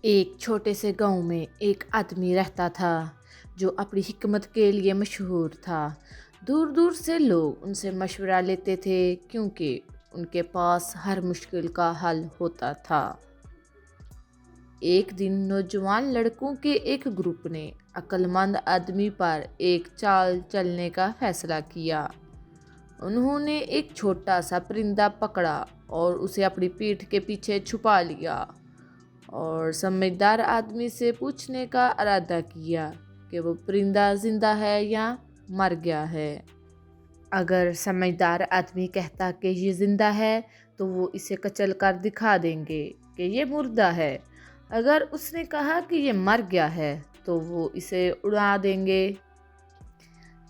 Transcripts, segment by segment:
ایک چھوٹے سے گاؤں میں ایک آدمی رہتا تھا جو اپنی حکمت کے لیے مشہور تھا۔ دور دور سے لوگ ان سے مشورہ لیتے تھے کیونکہ ان کے پاس ہر مشکل کا حل ہوتا تھا۔ ایک دن نوجوان لڑکوں کے ایک گروپ نے عقل مند آدمی پر ایک چال چلنے کا فیصلہ کیا۔ انہوں نے ایک چھوٹا سا پرندہ پکڑا اور اسے اپنی پیٹھ کے پیچھے چھپا لیا اور سمجھدار آدمی سے پوچھنے کا ارادہ کیا کہ وہ پرندہ زندہ ہے یا مر گیا ہے۔ اگر سمجھدار آدمی کہتا کہ یہ زندہ ہے تو وہ اسے کچل کر دکھا دیں گے کہ یہ مردہ ہے۔ اگر اس نے کہا کہ یہ مر گیا ہے تو وہ اسے اڑا دیں گے۔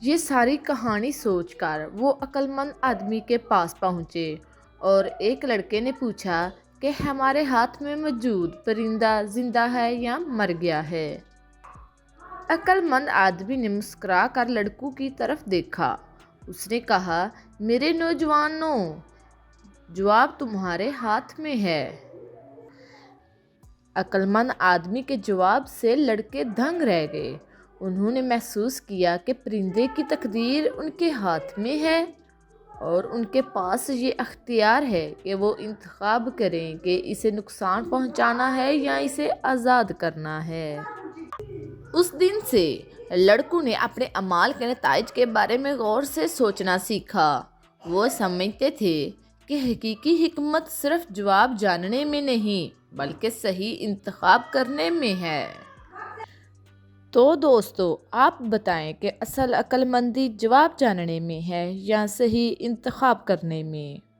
یہ ساری کہانی سوچ کر وہ عقل مند آدمی کے پاس پہنچے اور ایک لڑکے نے پوچھا کہ ہمارے ہاتھ میں موجود پرندہ زندہ ہے یا مر گیا ہے؟ عقل مند آدمی نے مسکرا کر لڑکوں کی طرف دیکھا۔ اس نے کہا، میرے نوجوانوں، جواب تمہارے ہاتھ میں ہے۔ عقل مند آدمی کے جواب سے لڑکے دنگ رہ گئے۔ انہوں نے محسوس کیا کہ پرندے کی تقدیر ان کے ہاتھ میں ہے اور ان کے پاس یہ اختیار ہے کہ وہ انتخاب کریں کہ اسے نقصان پہنچانا ہے یا اسے آزاد کرنا ہے۔ اس دن سے لڑکوں نے اپنے اعمال کے نتائج کے بارے میں غور سے سوچنا سیکھا۔ وہ سمجھتے تھے کہ حقیقی حکمت صرف جواب جاننے میں نہیں بلکہ صحیح انتخاب کرنے میں ہے۔ تو دوستو، آپ بتائیں کہ اصل عقل مندی جواب جاننے میں ہے یا صحیح انتخاب کرنے میں؟